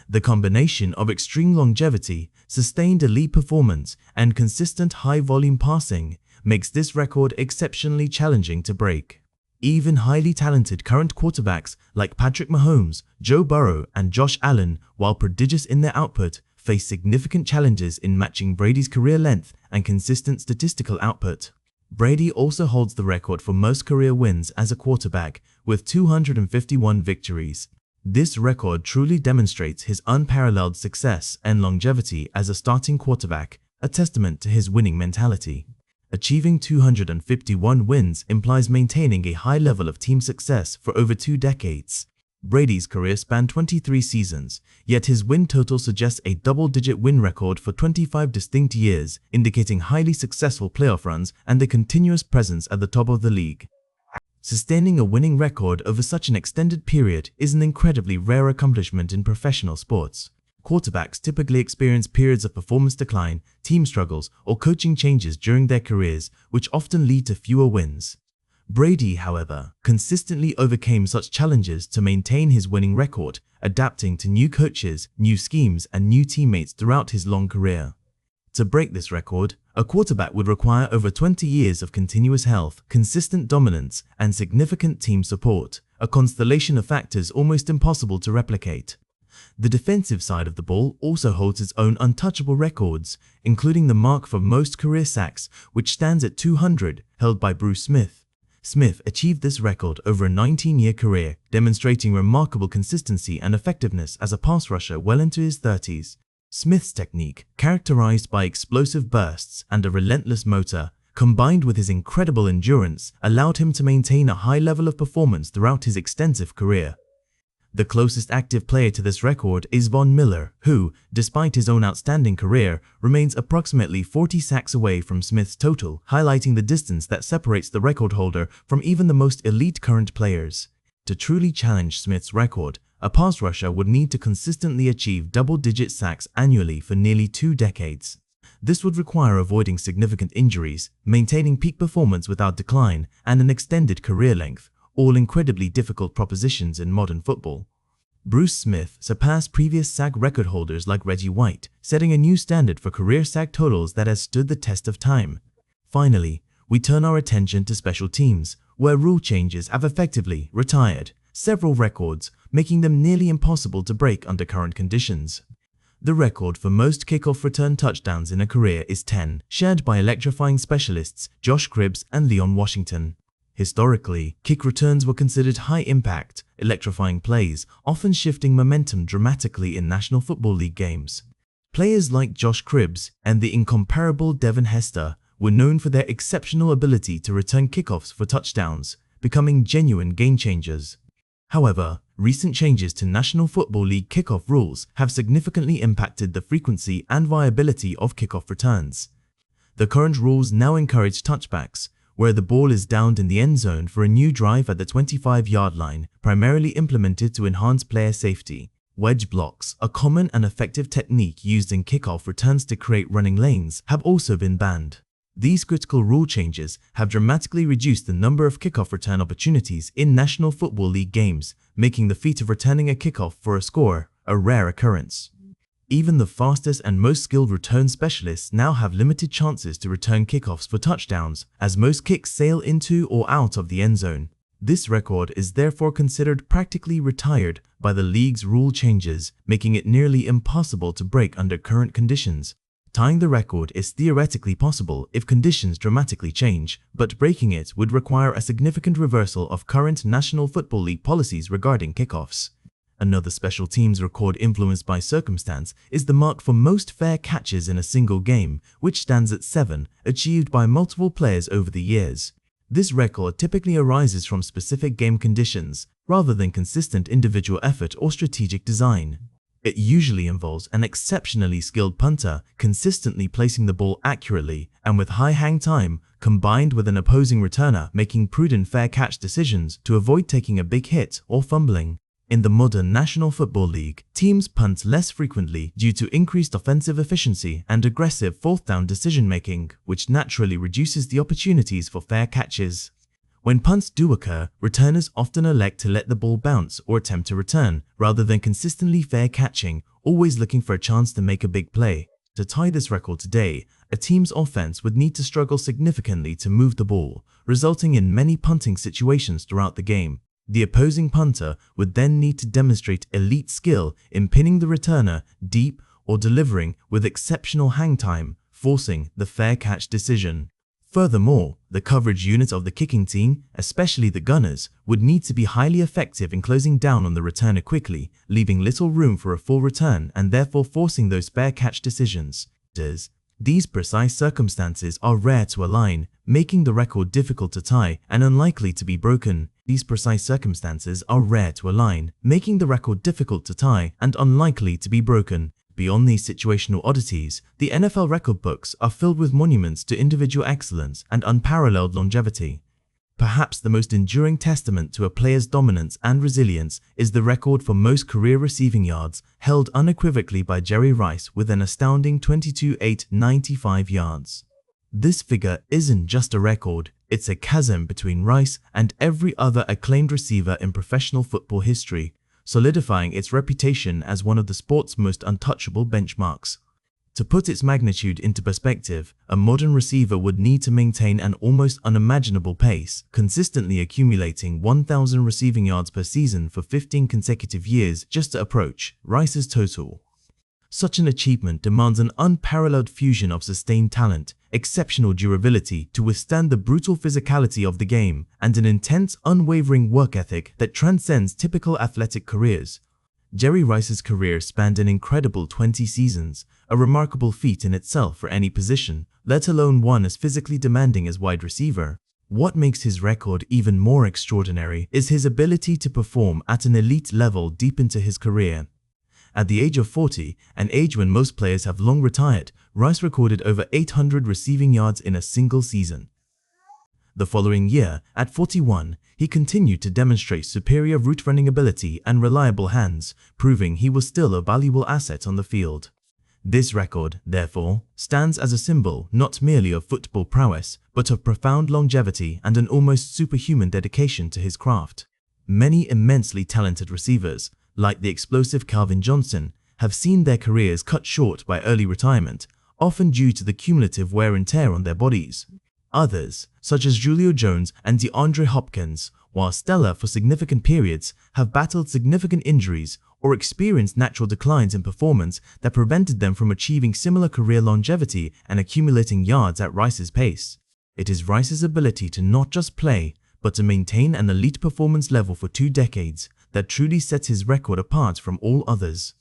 The combination of extreme longevity, sustained elite performance, and consistent high-volume passing makes this record exceptionally challenging to break. Even highly talented current quarterbacks like Patrick Mahomes, Joe Burrow, and Josh Allen, while prodigious in their output, face significant challenges in matching Brady's career length and consistent statistical output. Brady also holds the record for most career wins as a quarterback, with 251 victories. This record truly demonstrates his unparalleled success and longevity as a starting quarterback, a testament to his winning mentality. Achieving 251 wins implies maintaining a high level of team success for over 2 decades. Brady's career spanned 23 seasons, yet his win total suggests a double-digit win record for 25 distinct years, indicating highly successful playoff runs and a continuous presence at the top of the league. Sustaining a winning record over such an extended period is an incredibly rare accomplishment in professional sports. Quarterbacks typically experience periods of performance decline, team struggles, or coaching changes during their careers, which often lead to fewer wins. Brady, however, consistently overcame such challenges to maintain his winning record, adapting to new coaches, new schemes, and new teammates throughout his long career. To break this record, a quarterback would require over 20 years of continuous health, consistent dominance, and significant team support, a constellation of factors almost impossible to replicate. The defensive side of the ball also holds its own untouchable records, including the mark for most career sacks, which stands at 200, held by Bruce Smith. Smith achieved this record over a 19-year career, demonstrating remarkable consistency and effectiveness as a pass rusher well into his 30s. Smith's technique, characterized by explosive bursts and a relentless motor, combined with his incredible endurance, allowed him to maintain a high level of performance throughout his extensive career. The closest active player to this record is Von Miller, who, despite his own outstanding career, remains approximately 40 sacks away from Smith's total, highlighting the distance that separates the record holder from even the most elite current players. To truly challenge Smith's record, a pass rusher would need to consistently achieve double-digit sacks annually for nearly 2 decades. This would require avoiding significant injuries, maintaining peak performance without decline, and an extended career length, all incredibly difficult propositions in modern football. Bruce Smith surpassed previous sack record holders like Reggie White, setting a new standard for career sack totals that has stood the test of time. Finally, we turn our attention to special teams, where rule changes have effectively retired several records, making them nearly impossible to break under current conditions. The record for most kickoff return touchdowns in a career is 10, shared by electrifying specialists Josh Cribbs and Leon Washington. Historically, kick returns were considered high-impact, electrifying plays, often shifting momentum dramatically in National Football League games. Players like Josh Cribbs and the incomparable Devin Hester were known for their exceptional ability to return kickoffs for touchdowns, becoming genuine game-changers. However, recent changes to National Football League kickoff rules have significantly impacted the frequency and viability of kickoff returns. The current rules now encourage touchbacks, where the ball is downed in the end zone for a new drive at the 25-yard line, primarily implemented to enhance player safety. Wedge blocks, a common and effective technique used in kickoff returns to create running lanes, have also been banned. These critical rule changes have dramatically reduced the number of kickoff return opportunities in National Football League games, making the feat of returning a kickoff for a score a rare occurrence. Even the fastest and most skilled return specialists now have limited chances to return kickoffs for touchdowns, as most kicks sail into or out of the end zone. This record is therefore considered practically retired by the league's rule changes, making it nearly impossible to break under current conditions. Tying the record is theoretically possible if conditions dramatically change, but breaking it would require a significant reversal of current National Football League policies regarding kickoffs. Another special teams record influenced by circumstance is the mark for most fair catches in a single game, which stands at 7, achieved by multiple players over the years. This record typically arises from specific game conditions, rather than consistent individual effort or strategic design. It usually involves an exceptionally skilled punter consistently placing the ball accurately and with high hang time, combined with an opposing returner making prudent fair catch decisions to avoid taking a big hit or fumbling. In the modern National Football League, teams punt less frequently due to increased offensive efficiency and aggressive fourth down decision-making, which naturally reduces the opportunities for fair catches. When punts do occur, returners often elect to let the ball bounce or attempt to return, rather than consistently fair catching, always looking for a chance to make a big play. To tie this record today, a team's offense would need to struggle significantly to move the ball, resulting in many punting situations throughout the game. The opposing punter would then need to demonstrate elite skill in pinning the returner deep or delivering with exceptional hang time, forcing the fair catch decision. Furthermore, the coverage unit of the kicking team, especially the gunners, would need to be highly effective in closing down on the returner quickly, leaving little room for a full return and therefore forcing those fair catch decisions. These precise circumstances are rare to align, making the record difficult to tie and unlikely to be broken. Beyond these situational oddities, the NFL record books are filled with monuments to individual excellence and unparalleled longevity. Perhaps the most enduring testament to a player's dominance and resilience is the record for most career receiving yards, held unequivocally by Jerry Rice with an astounding 22,895 yards. This figure isn't just a record, it's a chasm between Rice and every other acclaimed receiver in professional football history, solidifying its reputation as one of the sport's most untouchable benchmarks. To put its magnitude into perspective, a modern receiver would need to maintain an almost unimaginable pace, consistently accumulating 1,000 receiving yards per season for 15 consecutive years just to approach Rice's total. Such an achievement demands an unparalleled fusion of sustained talent, exceptional durability to withstand the brutal physicality of the game, and an intense, unwavering work ethic that transcends typical athletic careers. Jerry Rice's career spanned an incredible 20 seasons, a remarkable feat in itself for any position, let alone one as physically demanding as wide receiver. What makes his record even more extraordinary is his ability to perform at an elite level deep into his career. At the age of 40, an age when most players have long retired, Rice recorded over 800 receiving yards in a single season. The following year, at 41, he continued to demonstrate superior route running ability and reliable hands, proving he was still a valuable asset on the field. This record, therefore, stands as a symbol not merely of football prowess, but of profound longevity and an almost superhuman dedication to his craft. Many immensely talented receivers, like the explosive Calvin Johnson, have seen their careers cut short by early retirement, often due to the cumulative wear and tear on their bodies. Others, such as Julio Jones and DeAndre Hopkins, while stellar for significant periods, have battled significant injuries or experienced natural declines in performance that prevented them from achieving similar career longevity and accumulating yards at Rice's pace. It is Rice's ability to not just play, but to maintain an elite performance level for 2 decades that truly sets his record apart from all others.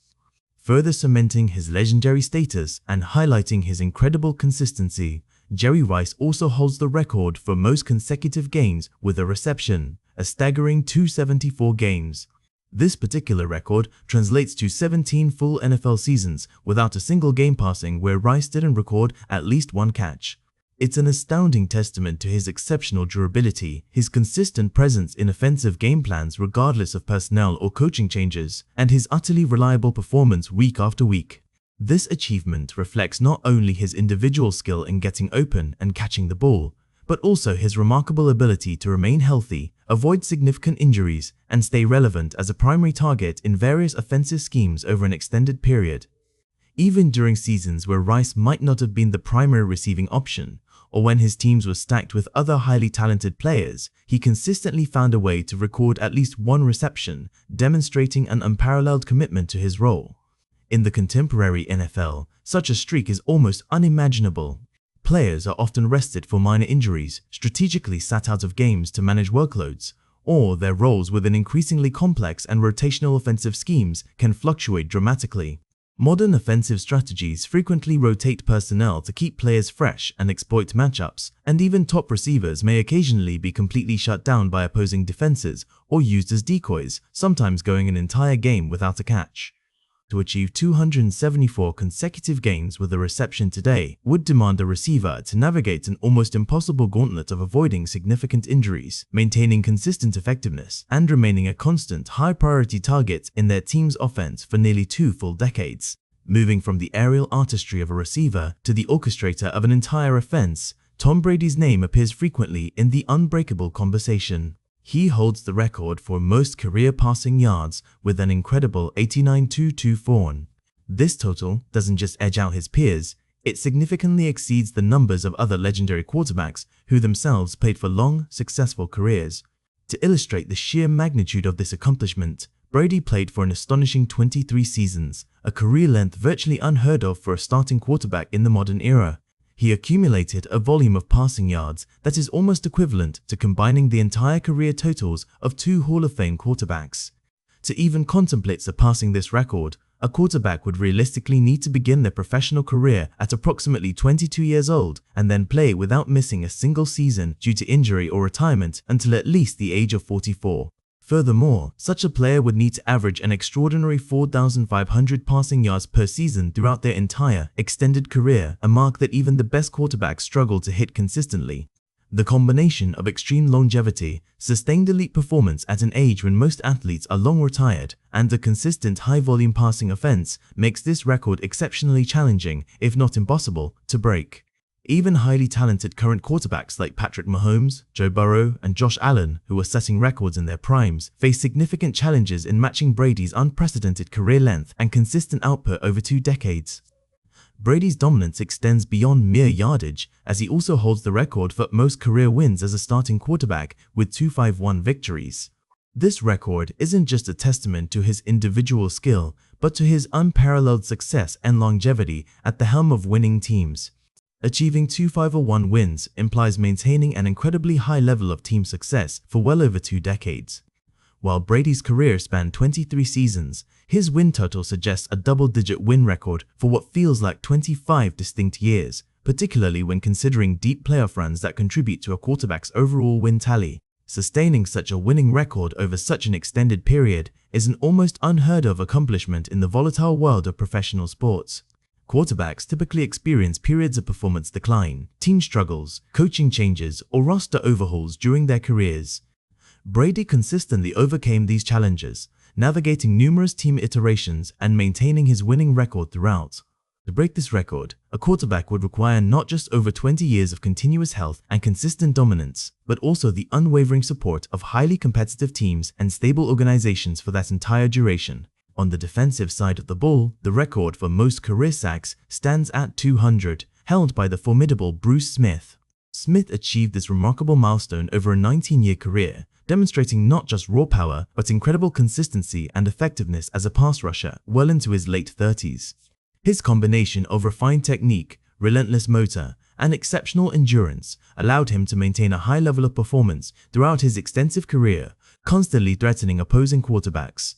Further cementing his legendary status and highlighting his incredible consistency, Jerry Rice also holds the record for most consecutive games with a reception, a staggering 274 games. This particular record translates to 17 full NFL seasons without a single game passing where Rice didn't record at least one catch. It's an astounding testament to his exceptional durability, his consistent presence in offensive game plans regardless of personnel or coaching changes, and his utterly reliable performance week after week. This achievement reflects not only his individual skill in getting open and catching the ball, but also his remarkable ability to remain healthy, avoid significant injuries, and stay relevant as a primary target in various offensive schemes over an extended period. Even during seasons where Rice might not have been the primary receiving option, or when his teams were stacked with other highly talented players, he consistently found a way to record at least one reception, demonstrating an unparalleled commitment to his role. In the contemporary NFL, such a streak is almost unimaginable. Players are often rested for minor injuries, strategically sat out of games to manage workloads, or their roles within increasingly complex and rotational offensive schemes can fluctuate dramatically. Modern offensive strategies frequently rotate personnel to keep players fresh and exploit matchups, and even top receivers may occasionally be completely shut down by opposing defenses or used as decoys, sometimes going an entire game without a catch. To achieve 274 consecutive games with a reception today would demand a receiver to navigate an almost impossible gauntlet of avoiding significant injuries, maintaining consistent effectiveness, and remaining a constant high-priority target in their team's offense for nearly 2 full decades. Moving from the aerial artistry of a receiver to the orchestrator of an entire offense, Tom Brady's name appears frequently in the Unbreakable conversation. He holds the record for most career passing yards with an incredible 89,224. This total doesn't just edge out his peers, it significantly exceeds the numbers of other legendary quarterbacks who themselves played for long, successful careers. To illustrate the sheer magnitude of this accomplishment, Brady played for an astonishing 23 seasons, a career length virtually unheard of for a starting quarterback in the modern era. He accumulated a volume of passing yards that is almost equivalent to combining the entire career totals of 2 Hall of Fame quarterbacks. To even contemplate surpassing this record, a quarterback would realistically need to begin their professional career at approximately 22 years old and then play without missing a single season due to injury or retirement until at least the age of 44. Furthermore, such a player would need to average an extraordinary 4,500 passing yards per season throughout their entire, extended career, a mark that even the best quarterbacks struggle to hit consistently. The combination of extreme longevity, sustained elite performance at an age when most athletes are long retired, and a consistent high-volume passing offense makes this record exceptionally challenging, if not impossible, to break. Even highly talented current quarterbacks like Patrick Mahomes, Joe Burrow, and Josh Allen, who are setting records in their primes, face significant challenges in matching Brady's unprecedented career length and consistent output over 2 decades. Brady's dominance extends beyond mere yardage, as he also holds the record for most career wins as a starting quarterback with 251 victories. This record isn't just a testament to his individual skill, but to his unparalleled success and longevity at the helm of winning teams. Achieving 251 wins implies maintaining an incredibly high level of team success for well over 2 decades. While Brady's career spanned 23 seasons, his win total suggests a double-digit win record for what feels like 25 distinct years, particularly when considering deep playoff runs that contribute to a quarterback's overall win tally. Sustaining such a winning record over such an extended period is an almost unheard of accomplishment in the volatile world of professional sports. Quarterbacks typically experience periods of performance decline, team struggles, coaching changes, or roster overhauls during their careers. Brady consistently overcame these challenges, navigating numerous team iterations and maintaining his winning record throughout. To break this record, a quarterback would require not just over 20 years of continuous health and consistent dominance, but also the unwavering support of highly competitive teams and stable organizations for that entire duration. On the defensive side of the ball, the record for most career sacks stands at 200, held by the formidable Bruce Smith. Smith achieved this remarkable milestone over a 19-year career, demonstrating not just raw power, but incredible consistency and effectiveness as a pass rusher well into his late 30s. His combination of refined technique, relentless motor, and exceptional endurance allowed him to maintain a high level of performance throughout his extensive career, constantly threatening opposing quarterbacks.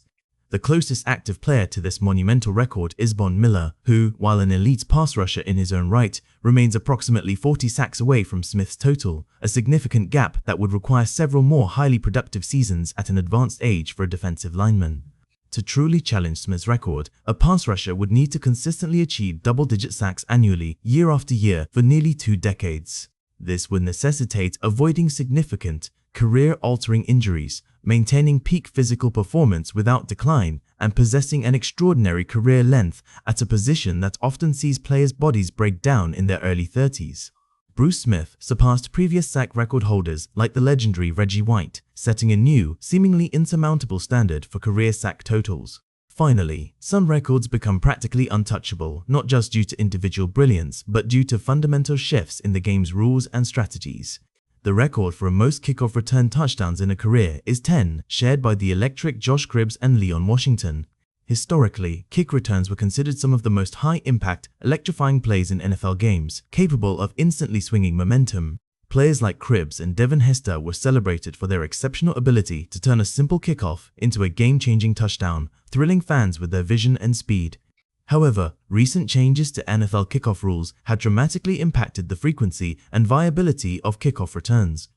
The closest active player to this monumental record is Von Miller, who, while an elite pass rusher in his own right, remains approximately 40 sacks away from Smith's total, a significant gap that would require several more highly productive seasons at an advanced age for a defensive lineman. To truly challenge Smith's record, a pass rusher would need to consistently achieve double-digit sacks annually, year after year, for nearly 2 decades. This would necessitate avoiding significant, career-altering injuries, maintaining peak physical performance without decline, and possessing an extraordinary career length at a position that often sees players' bodies break down in their early 30s. Bruce Smith surpassed previous sack record holders like the legendary Reggie White, setting a new, seemingly insurmountable standard for career sack totals. Finally, some records become practically untouchable, not just due to individual brilliance, but due to fundamental shifts in the game's rules and strategies. The record for most kickoff return touchdowns in a career is 10, shared by the electric Josh Cribbs and Leon Washington. Historically, kick returns were considered some of the most high-impact, electrifying plays in NFL games, capable of instantly swinging momentum. Players like Cribbs and Devin Hester were celebrated for their exceptional ability to turn a simple kickoff into a game-changing touchdown, thrilling fans with their vision and speed. However, recent changes to NFL kickoff rules had dramatically impacted the frequency and viability of kickoff returns.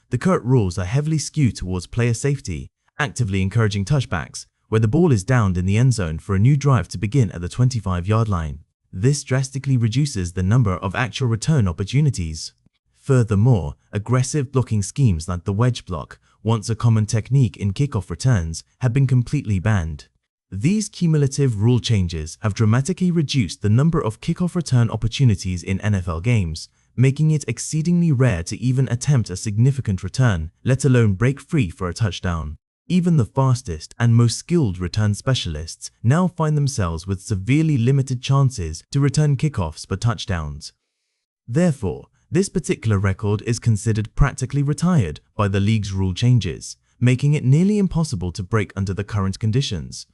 The current rules are heavily skewed towards player safety, actively encouraging touchbacks, where the ball is downed in the end zone for a new drive to begin at the 25-yard line. This drastically reduces the number of actual return opportunities. Furthermore, aggressive blocking schemes like the wedge block, once a common technique in kickoff returns, have been completely banned. These cumulative rule changes have dramatically reduced the number of kickoff return opportunities in NFL games, making it exceedingly rare to even attempt a significant return, let alone break free for a touchdown. Even the fastest and most skilled return specialists now find themselves with severely limited chances to return kickoffs for touchdowns. Therefore, this particular record is considered practically retired by the league's rule changes, making it nearly impossible to break under the current conditions.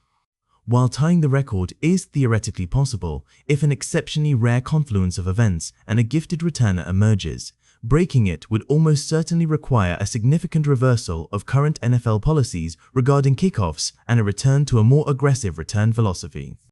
While tying the record is theoretically possible if an exceptionally rare confluence of events and a gifted returner emerges, breaking it would almost certainly require a significant reversal of current NFL policies regarding kickoffs and a return to a more aggressive return philosophy.